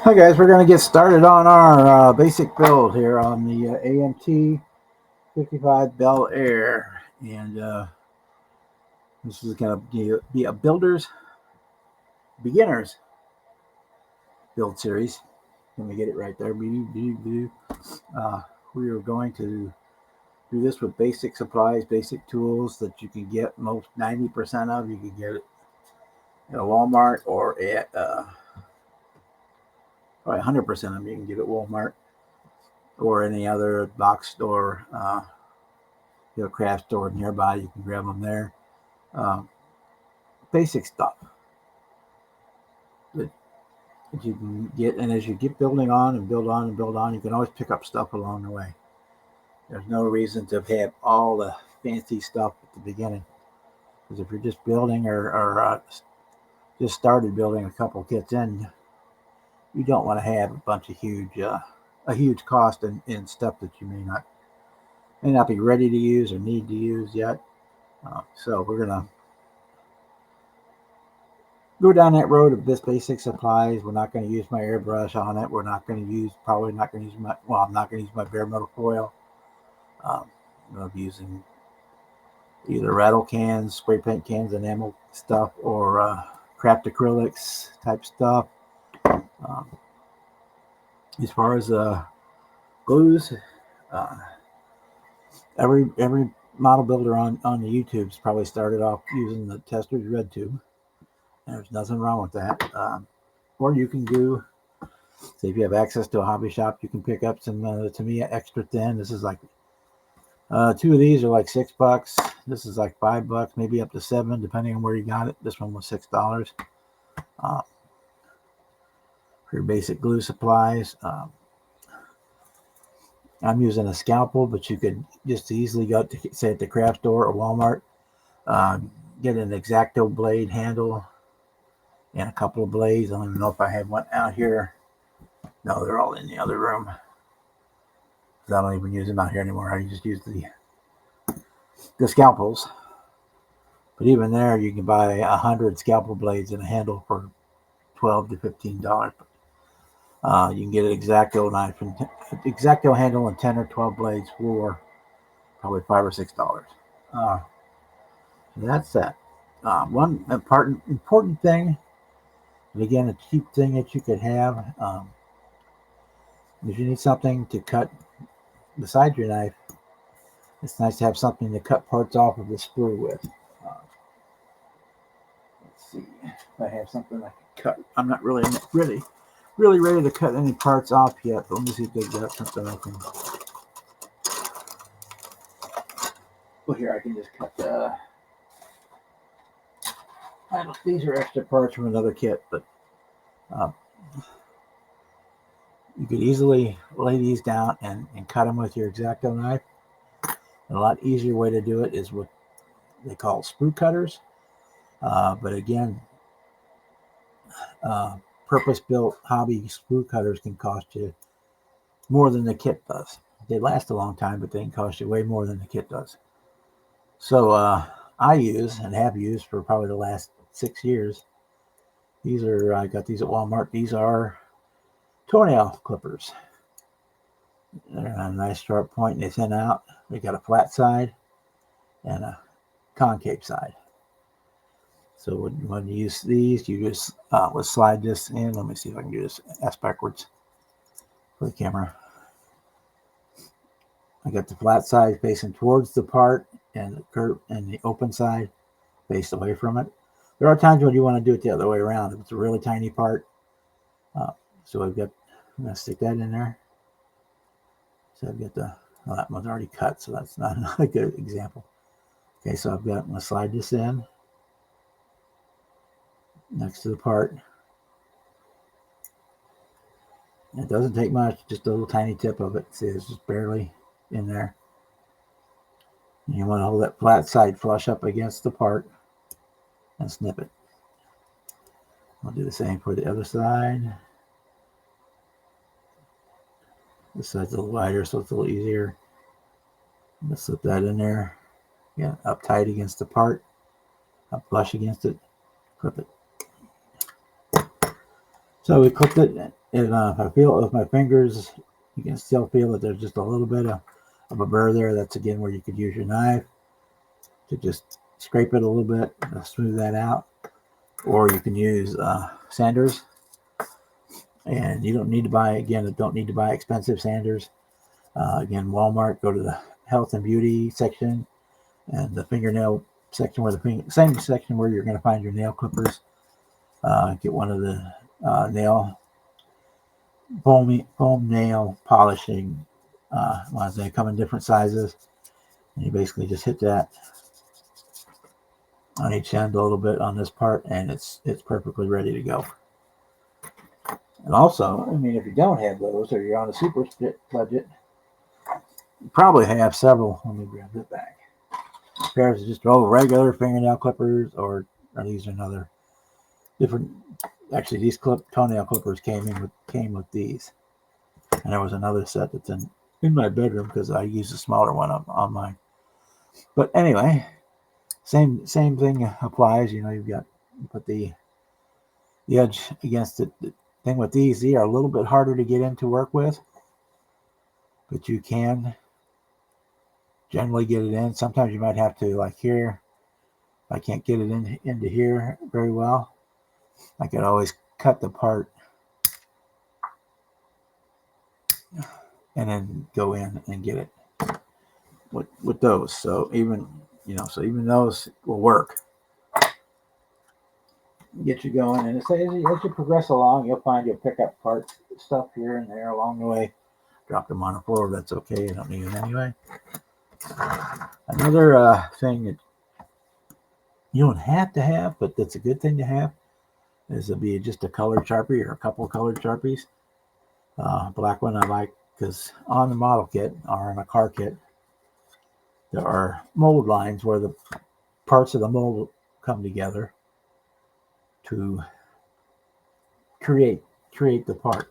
Hi guys, we're going to get started on our basic build here on the AMT 55 Bel Air, and this is going to be a beginners build series. Let me get it right there. We are going to do this with basic supplies, basic tools that you can get most 90% of. You can get it at a Walmart or at probably 100% of them you can get at Walmart or any other box store. Craft store nearby, you can grab them there. Um, Basic stuff that you can get, and as you get building on and build on and build on, you can always pick up stuff along the way. There's no reason to have all the fancy stuff at the beginning, because if you're just building or just started building a couple kits in, you don't want to have a bunch of huge cost in stuff that you may not be ready to use or need to use yet. So we're gonna go down that road of this basic supplies. We're not going to use my airbrush on it. We're not going to use, probably not going to use I'm not going to use my bare metal foil. I'll be using either rattle cans, spray paint cans, enamel stuff, or craft acrylics type stuff. Um, as far as glues, uh, every model builder on the YouTube's probably started off using the Tester's red tube. There's nothing wrong with that. Or you can do, say if you have access to a hobby shop, you can pick up some Tamiya extra thin. This is like two of these are like $6. This is like $5, maybe up to $7, depending on where you got it. This one was $6. For your basic glue supplies, I'm using a scalpel, but you could just easily go to, say, at the craft store or Walmart, get an X-Acto blade handle and a couple of blades. I don't even know if I have one out here. No, they're all in the other room. I don't even use them out here anymore. I just use the scalpels. But even there, you can buy 100 scalpel blades and a handle for $12 to $15. You can get an X-Acto knife and X-Acto handle and 10 or 12 blades for probably $5 or $6. That's that. One important thing, and again, a cheap thing that you could have, if you need something to cut beside your knife, it's nice to have something to cut parts off of the sprue with. Let's see if I have something I can cut. I'm not really ready to cut any parts off yet, but let me see if they've got something I can. Well, here I can just cut these are extra parts from another kit, but you could easily lay these down and cut them with your X-Acto knife. And a lot easier way to do it is what they call sprue cutters. But again, purpose-built hobby sprue cutters can cost you more than the kit does. They last a long time, but they can cost you way more than the kit does. So I use and have used for probably the last 6 years. I got these at Walmart. These are toenail clippers. They're on a nice sharp point and they thin out. They got a flat side and a concave side. So when you use these, you just will slide this in. Let me see if I can do this ass backwards for the camera. I got the flat side facing towards the part and the curve and the open side faced away from it. There are times when you want to do it the other way around. If it's a really tiny part. So I'm going to stick that in there. So I've got that one's already cut, so that's not a good example. Okay, so I'm going to slide this in next to the part. It doesn't take much, just a little tiny tip of it. See, it's just barely in there. And you want to hold that flat side flush up against the part and snip it. I'll do the same for the other side. This side's a little wider, so it's a little easier. Let's slip that in there. Yeah, up tight against the part, up flush against it, clip it. So we clipped it, and if I feel it with my fingers, you can still feel that there's just a little bit of a burr there. That's again where you could use your knife to just scrape it a little bit to smooth that out. Or you can use sanders, and you don't need to buy, expensive sanders. Again, Walmart, go to the health and beauty section and the fingernail section where same section where you're going to find your nail clippers. Get one of the nail foam nail polishing ones. They come in different sizes, and you basically just hit that on each end a little bit on this part, and it's perfectly ready to go. And also, I mean, if you don't have those or you're on a super budget, you probably have several. Let me grab it back. Pairs of just regular fingernail clippers, or these are another different. Actually, these toenail clippers came with these, and there was another set that's in my bedroom because I use a smaller one on mine. But anyway, same thing applies. You put the edge against it. The thing with these are a little bit harder to get in to work with, but you can generally get it in. Sometimes you might have to, like here, if I can't get it into here very well, I could always cut the part and then go in and get it with those. So even those will work. Get you going, and as you progress along, you'll pick up parts, stuff here and there along the way. Drop them on the floor. That's okay. You don't need them anyway. Another thing that you don't have to have, but that's a good thing to have, is to be just a colored Sharpie or a couple of colored Sharpies. Black one I like because on the model kit or on a car kit, there are mold lines where the parts of the mold come together to create the part.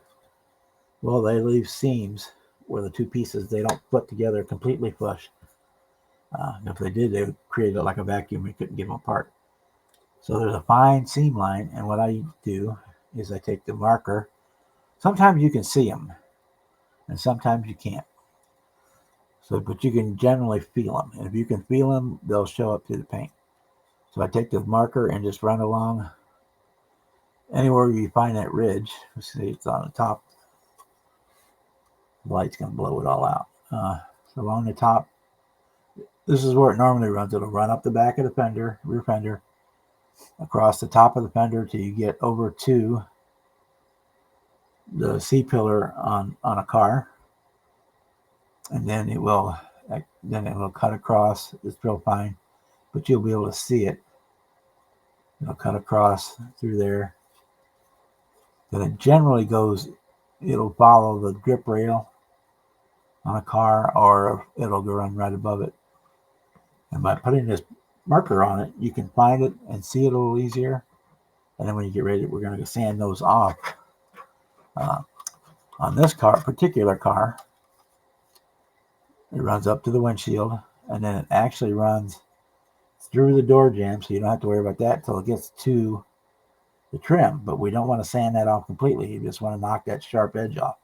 Well, they leave seams where the two pieces, they don't put together completely flush. If they did, they would create it like a vacuum. You couldn't get them apart. So there's a fine seam line, and what I do is I take the marker. Sometimes you can see them, and sometimes you can't. So, but you can generally feel them, and if you can feel them, they'll show up through the paint. So I take the marker and just run along anywhere you find that ridge. See, it's on the top. The light's going to blow it all out. So along the top, this is where it normally runs. It'll run up the back of the fender, rear fender, across the top of the fender till you get over to the C-pillar on a car, and then it will cut across. It's real fine, but you'll be able to see it. It'll cut across through there. Then it generally it'll follow the grip rail on a car, or it'll go run right above it. And by putting this marker on it, you can find it and see it a little easier. And then when you get ready, we're going to sand those off. On this particular car, it runs up to the windshield, and then it actually runs through the door jamb, so you don't have to worry about that until it gets to the trim. But we don't want to sand that off completely. You just want to knock that sharp edge off.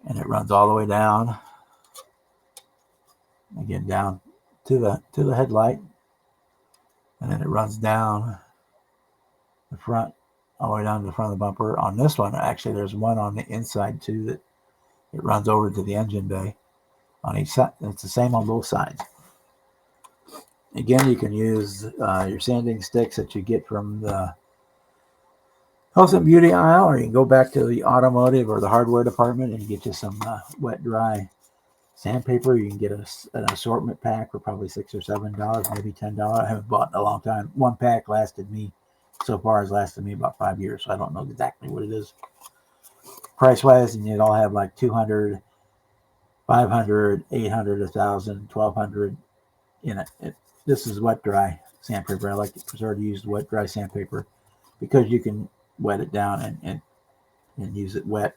And it runs all the way down, again down to the headlight, and then it runs down the front, all the way down to the front of the bumper. On this one, actually, there's one on the inside too that it runs over to the engine bay on each side. It's the same on both sides. Again, you can use your sanding sticks that you get from the health and beauty aisle, or you can go back to the automotive or the hardware department and get you some wet dry sandpaper. You can get an assortment pack for probably $6 or $7, maybe $10. I haven't bought in a long time. One pack has lasted me about 5 years, so I don't know exactly what it is price wise. And you'd all have like 200, 500, 800, 1,000, 1,200 in it. This is wet dry sandpaper. I prefer to use wet dry sandpaper because you can wet it down and use it wet.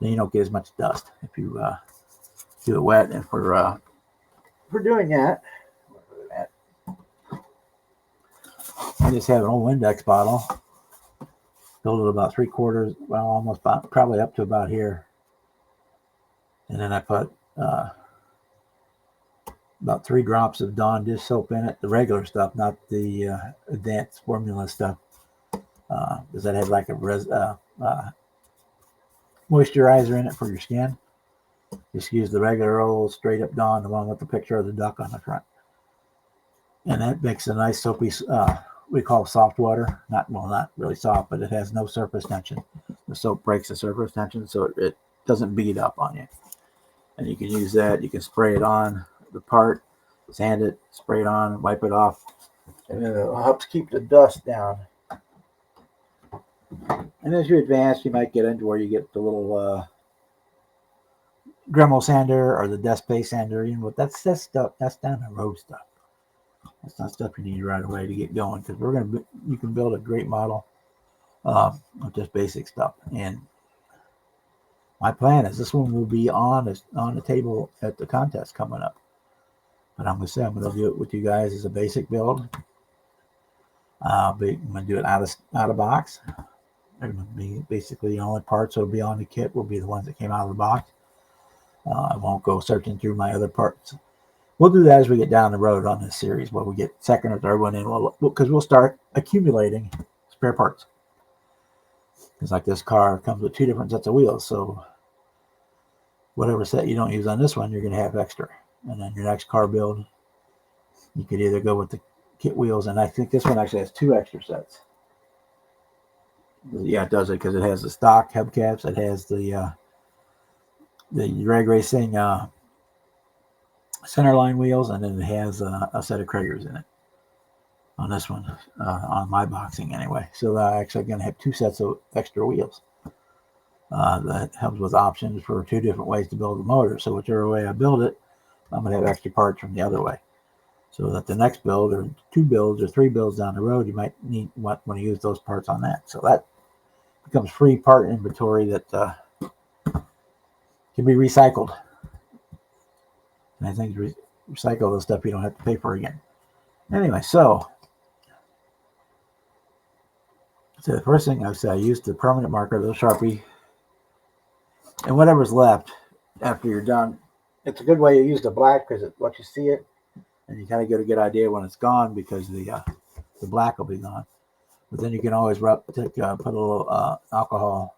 Then you don't get as much dust if you do it wet. And for doing that, I just have an old Windex bottle, Filled it about 3/4, well, almost probably up to about here. And then I put about 3 drops of Dawn dish soap in it, the regular stuff, not the advanced formula stuff, because that had like a moisturizer in it for your skin. Just use the regular old straight up Dawn, the one with the picture of the duck on the front. And that makes a nice soapy, we call soft water. Not really soft, but it has no surface tension. The soap breaks the surface tension, so it doesn't beat up on you. And you can use that. You can spray it on the part, sand it, spray it on, wipe it off, and it helps keep the dust down. And as you advance, you might get into where you get the little Dremel sander or the desk base sander. But that's stuff. That's down the road stuff. That's not stuff you need right away to get going, because you can build a great model of just basic stuff. And my plan is this one will be on the table at the contest coming up. But I'm going to do it with you guys as a basic build. I'm going to do it out of box. They're going to be basically the only parts that will be on the kit will be the ones that came out of the box. I won't go searching through my other parts. We'll do that as we get down the road on this series, where we get second or third one in, because we'll start accumulating spare parts. It's like this car comes with 2 different sets of wheels, so whatever set you don't use on this one, you're going to have extra. And then your next car build, you could either go with the kit wheels, and I think this one actually has 2 extra sets. Yeah, it does it because it has the stock hubcaps, it has the drag racing centerline wheels, and then it has a set of Kragers in it on this one, on my boxing anyway. So I'm actually going to have 2 sets of extra wheels. That helps with options for 2 different ways to build the motor. So whichever way I build it, I'm going to have extra parts from the other way. So that the next build, or 2 builds or 3 builds down the road, you might want to use those parts on that. So that becomes free part inventory that can be recycled. And I think recycle the stuff you don't have to pay for again. Anyway, so the first thing I said, I used the permanent marker, the Sharpie, and whatever's left after you're done. It's a good way to use the black because it lets you see it, and you kind of get a good idea when it's gone, because the black will be gone. But then you can always put a little alcohol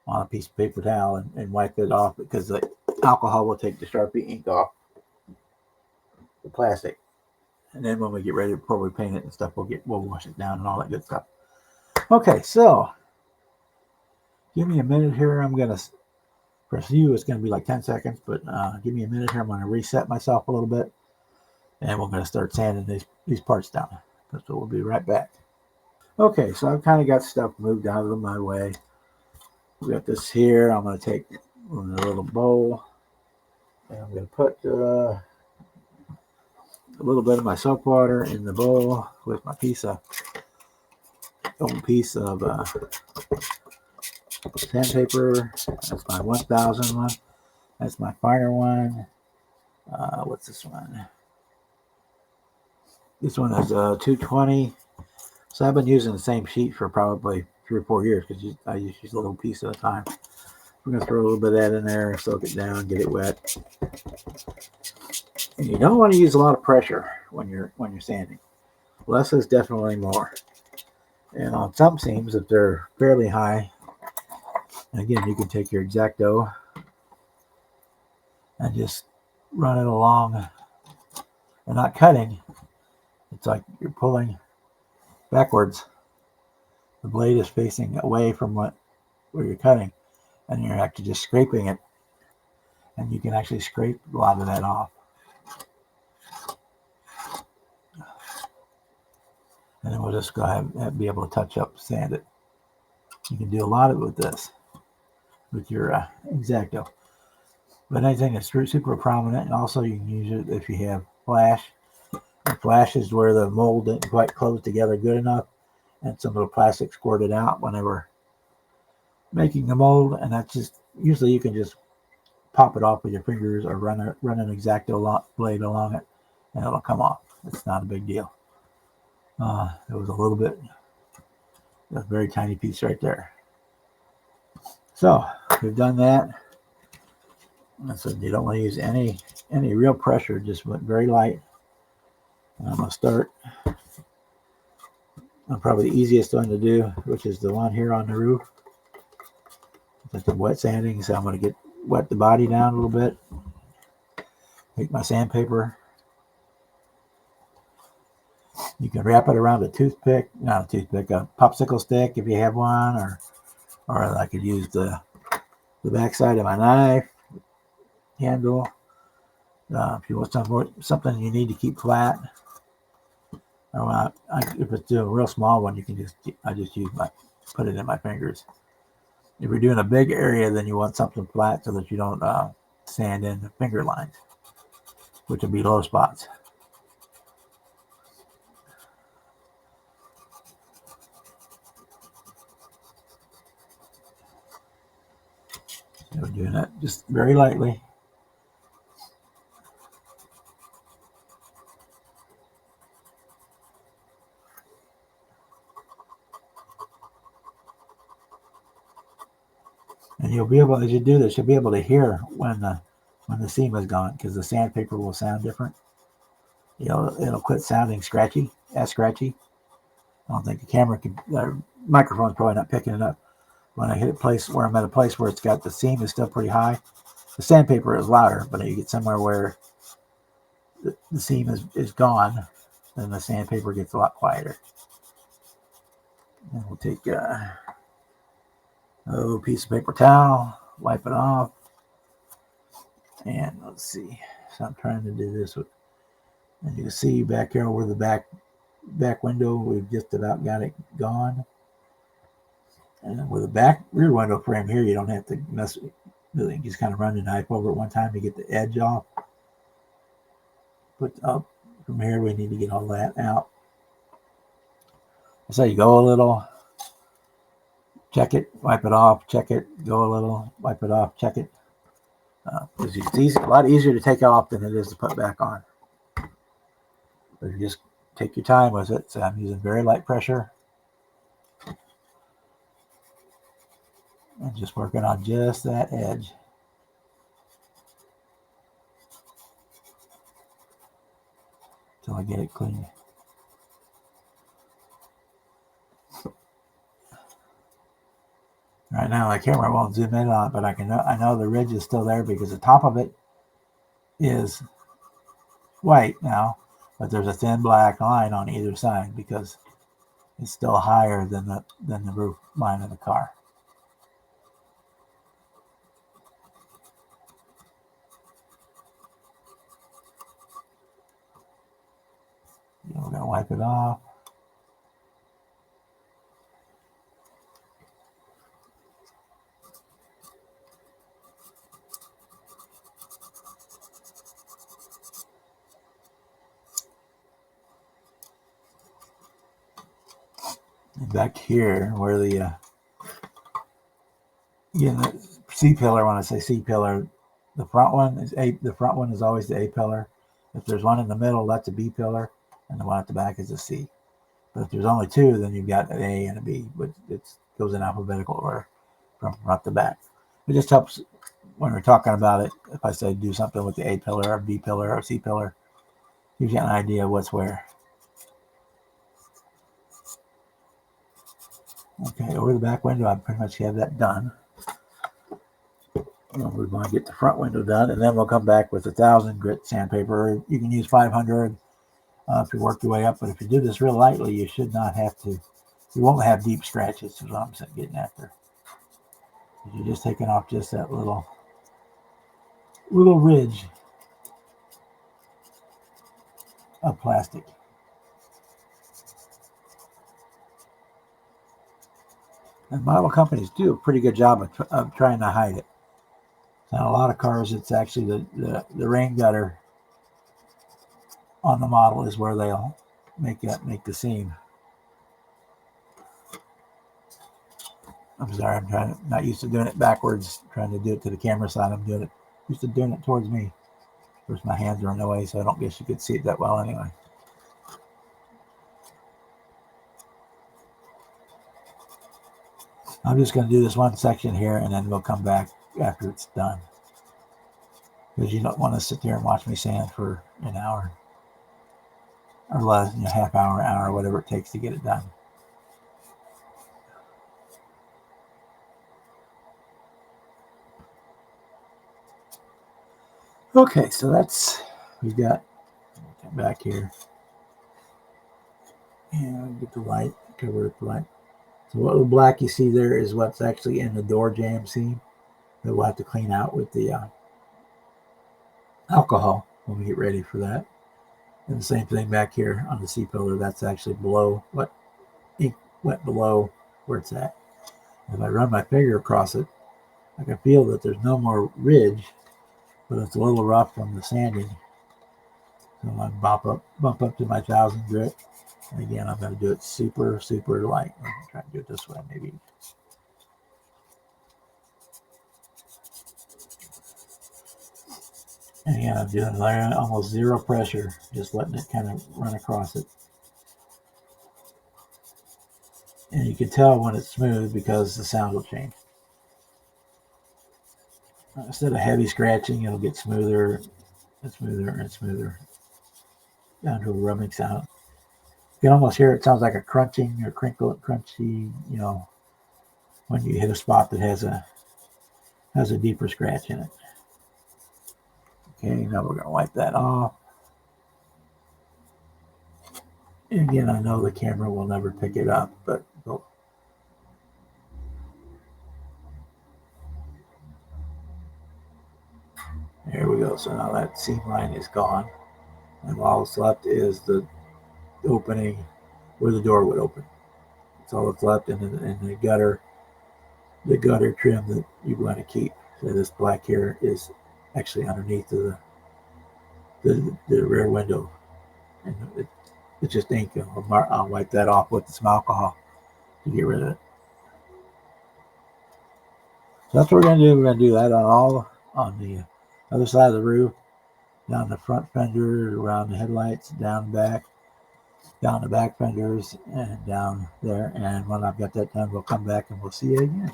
on a piece of paper towel and wipe it off, because the alcohol will take the Sharpie ink off the plastic. And then when we get ready, before we paint it and stuff, we'll wash it down and all that good stuff. Okay, so give me a minute here. I'm going to press U. It's going to be like 10 seconds, but give me a minute here. I'm going to reset myself a little bit, and we're going to start sanding these parts down. So we'll be right back. Okay, so I've kind of got stuff moved out of my way. We got this here. I'm going to take a little bowl, and I'm going to put a little bit of my soap water in the bowl with my old piece of sandpaper. That's my 1000 one. That's my finer one. What's this one? This one is 220. So I've been using the same sheet for probably 3 or 4 years, because I use a little piece at a time. We're going to throw a little bit of that in there, soak it down, get it wet. And you don't want to use a lot of pressure when you're sanding. Less is definitely more. And on some seams, if they're fairly high, again, you can take your X-Acto and just run it along. We're not cutting. It's like you're pulling backwards. The blade is facing away from where you're cutting, and you're actually just scraping it, and you can actually scrape a lot of that off. And then we'll just go ahead and be able to touch up, sand it. You can do a lot of it with this, with your X-Acto. But anything that's super prominent, and also you can use it if you have flash. The flash is where the mold didn't quite close together good enough, and some of the plastic squirted out whenever making the mold. And that's just, usually you can just pop it off with your fingers, or run an X-Acto blade along it, and it'll come off. It's not a big deal. It was a little bit A very tiny piece right there. So we've done that. So you don't want to use any real pressure, just went very light. And I'm gonna start on probably the easiest one to do, which is the one here on the roof. That's the wet sanding, so I'm gonna wet the body down a little bit. Take my sandpaper. You can wrap it around a toothpick, not a toothpick, a popsicle stick if you have one, or I could use the backside of my knife handle. If you want something you need to keep flat, or if it's doing a real small one, you can I just put it in my fingers. If you're doing a big area, then you want something flat so that you don't sand in the finger lines, which will be low spots. So we're doing that just very lightly. And you'll be able, as you do this, you'll be able to hear when the seam is gone, because the sandpaper will sound different. It'll quit sounding scratchy. I don't think the microphone's probably not picking it up. When I hit a place where I'm at a place where it's got the seam is still pretty high, the sandpaper is louder, but you get somewhere where the seam is gone, then the sandpaper gets a lot quieter. And we'll take a piece of paper towel, wipe it off, and let's see. So I'm trying to do this with, and you can see back here over the back window, we've just about got it gone. And with the rear window frame here, you don't have to mess with it. You just kind of run the knife over it one time to get the edge off. But up from here, we need to get all that out. So you go a little, check it, wipe it off, check it, go a little, wipe it off, check it. Because it's a lot easier to take off than it is to put back on. But you just take your time with it. So I'm using very light pressure. And just working on just that edge. Until I get it clean. Right now the camera won't zoom in on it, but I know the ridge is still there because the top of it is white now, but there's a thin black line on either side because it's still higher than the roof line of the car. We're going to wipe it off. And back here, where the C-pillar, when I say C-pillar, the front one is always the A-pillar. If there's one in the middle, that's a B-pillar, and the one at the back is a C. But if there's only two, then you've got an A and a B, but it goes in alphabetical order from front to back. It just helps when we're talking about it. If I say do something with the A pillar or B pillar or C pillar, gives you an idea of what's where. Okay, over the back window, I pretty much have that done. We're going to get the front window done, and then we'll come back with 1,000 grit sandpaper. You can use 500 if you work your way up, but if you do this real lightly, you should not have to. You won't have deep scratches, is what I'm getting after. You're just taking off just that little ridge of plastic. And model companies do a pretty good job of trying to hide it. On a lot of cars, it's actually the rain gutter on the model is where they'll make the seam. I'm sorry, I'm not used to doing it backwards, trying to do it to the camera side. I'm used to doing it towards me. Of course, my hands are in the way, so I don't guess you could see it that well anyway. I'm just going to do this one section here, and then we'll come back after it's done. Because you don't want to sit there and watch me sand for an hour or less, half hour, whatever it takes to get it done. Okay, so we've got, come back here. And get the light, cover it with light. So what the black you see there is what's actually in the door jamb seam that we'll have to clean out with the alcohol when we get ready for that. And the same thing back here on the C-pillar, that's actually below what ink went below where it's at. If I run my finger across it, I can feel that there's no more ridge, but it's a little rough from the sanding. So I'm going to bump up to my 1000 grit. And again, I'm going to do it super, super light. I'm going to try to do it this way, maybe. And again, I'm doing almost zero pressure, just letting it kind of run across it. And you can tell when it's smooth because the sound will change. Instead of heavy scratching, it'll get smoother and smoother and smoother down to a rubbing sound. You can almost hear it sounds like a crunching or crunchy, when you hit a spot that has a deeper scratch in it. Okay, now we're going to wipe that off. And again, I know the camera will never pick it up, but there we go. So now that seam line is gone. And all that's left is the opening where the door would open. That's all that's left in the gutter trim that you want to keep. So this black here is actually underneath the rear window. And it's just ink. I'll wipe that off with some alcohol to get rid of it. So that's what we're going to do. We're going to do that on the other side of the roof, down the front fender, around the headlights, down the back fenders, and down there. And when I've got that done, we'll come back and we'll see you again.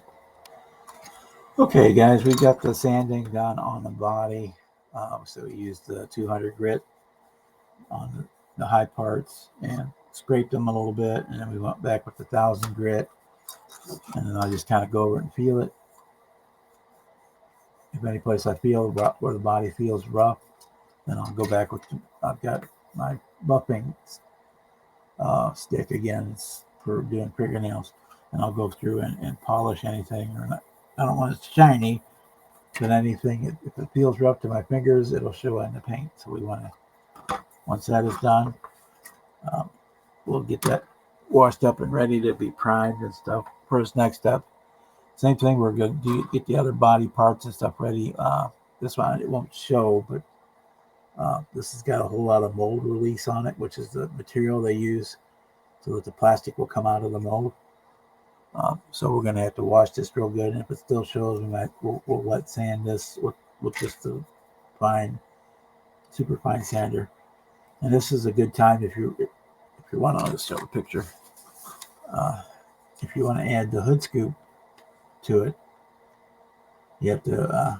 Okay, guys, we got the sanding done on the body. So we used the 200 grit on the high parts and scraped them a little bit. And then we went back with the 1000 grit. And then I'll just kind of go over and feel it. If any place I feel where the body feels rough, then I'll go back I've got my buffing stick again. It's for doing fingernails. And I'll go through and polish anything. I don't want it shiny, but anything, if it feels rough to my fingers, it'll show in the paint. So we want to, once that is done, we'll get that washed up and ready to be primed and stuff. First, next step, same thing, we're going to get the other body parts and stuff ready. This one, it won't show, but this has got a whole lot of mold release on it, which is the material they use so that the plastic will come out of the mold. So we're going to have to wash this real good, and if it still shows, we'll wet sand this with just the super fine sander. And this is a good time if you want to just show a picture. If you want to add the hood scoop to it, you have to.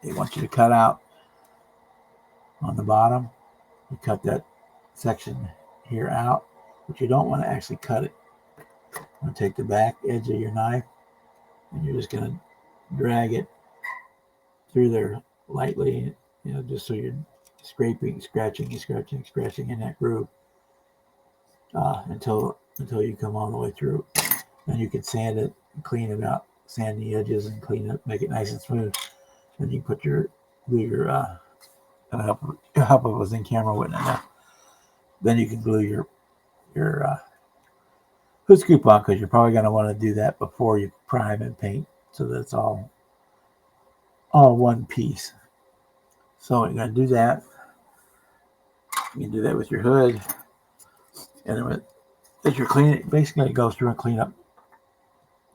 They want you to cut out on the bottom. You cut that section here out, but you don't want to actually cut it. You want to take the back edge of your knife, and you're just going to drag it through there lightly, just so you're scratching in that groove until you come all the way through. Then you can sand it and clean it out, sand the edges and clean it, make it nice and smooth. Then you put your I hope it was in camera with enough. Then you can glue your hood scoop on, because you're probably going to want to do that before you prime and paint, so that it's all one piece. So you're going to do that. You can do that with your hood, and then as you're cleaning, basically go through and clean up.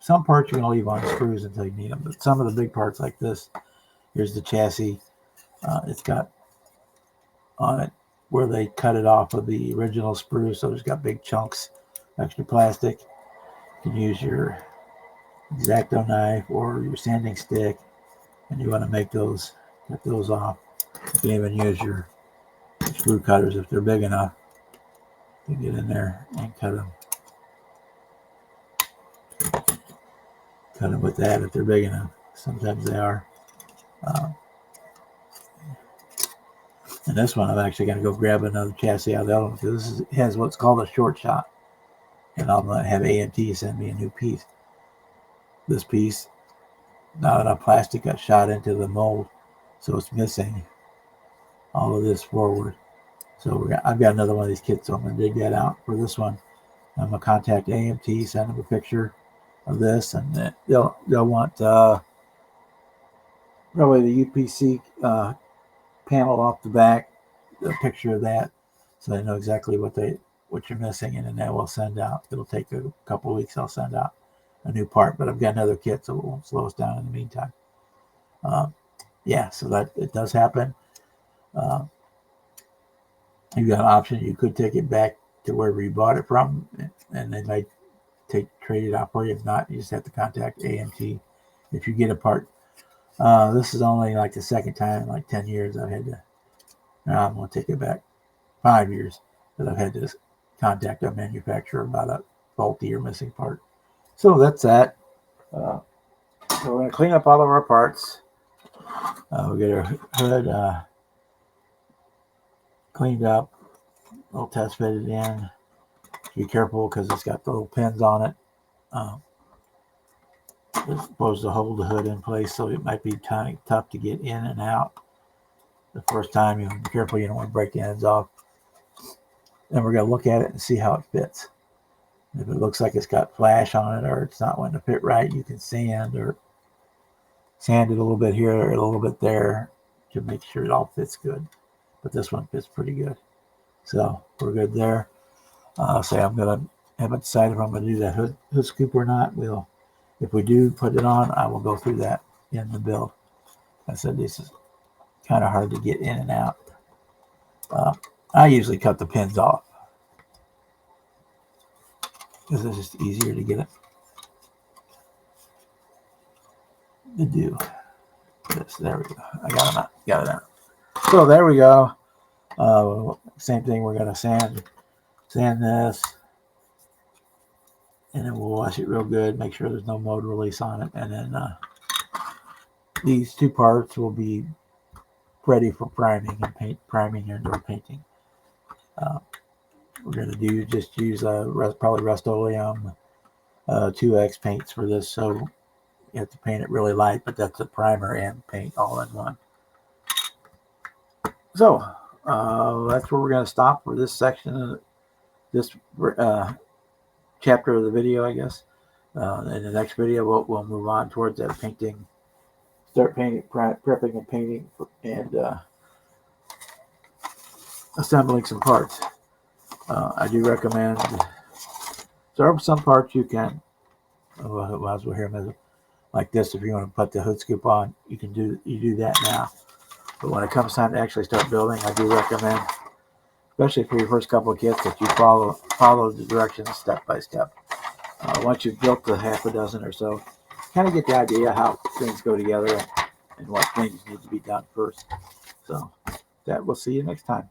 Some parts you're going to leave on screws until you need them, but some of the big parts like this, here's the chassis. It's got on it where they cut it off of the original sprue, so it's got big chunks, extra plastic. You can use your X-Acto knife or your sanding stick, and you want to make those, cut those off. You can even use your screw cutters if they're big enough to get in there and cut them. Cut them with that if they're big enough. Sometimes they are. Um, and this one, I'm actually going to go grab another chassis out of the other one because this has what's called a short shot. And I'm going to have AMT send me a new piece. This piece, not enough plastic got shot into the mold, so it's missing all of this forward. So I've got another one of these kits, so I'm going to dig that out for this one. I'm going to contact AMT, send them a picture of this, and they'll want probably the UPC panel off the back, a picture of that, so they know exactly what you're missing, and then that will send out. It'll take a couple of weeks. I'll send out a new part, but I've got another kit, so it won't slow us down in the meantime. Yeah, so that it does happen. You've got an option. You could take it back to wherever you bought it from, and they might trade it out for you. If not, you just have to contact AMT if you get a part. This is only like the second time in like 10 years I've had to. Now I'm going to take it back 5 years that I've had to contact a manufacturer about a faulty or missing part. So that's that. So we're going to clean up all of our parts. We'll get our hood cleaned up, a little test fitted in. Be careful because it's got the little pins on it. It's supposed to hold the hood in place, so it might be kind of tough to get in and out the first time. You be careful, you don't want to break the ends off. Then we're going to look at it and see how it fits. If it looks like it's got flash on it or it's not wanting to fit right, you can sand it a little bit here or a little bit there to make sure it all fits good. But this one fits pretty good. So we're good there. Haven't decided if I'm going to do that hood scoop or not. If we do put it on, I will go through that in the build. I said this is kind of hard to get in and out. I usually cut the pins off because it's just easier to get it to do this. There we go. I got it out. So there we go. Same thing. We're gonna sand this, and then we'll wash it real good. Make sure there's no mold release on it, and then these two parts will be ready for priming and or painting. We're going to use probably Rust-Oleum 2X paints for this, so you have to paint it really light, but that's the primer and paint all in one. So that's where we're going to stop for this section of this chapter of the video, I guess. In the next video, we'll move on towards that painting. Start painting, prepping and painting, and assembling some parts. I do recommend. There are some parts you can. As we're here, like this, if you want to put the hood scoop on, you do that now. But when it comes time to actually start building, I do recommend, especially for your first couple of kits, that you follow the directions step by step. Once you've built the half a dozen or so, kind of get the idea how things go together and what things need to be done first. So that we'll see you next time.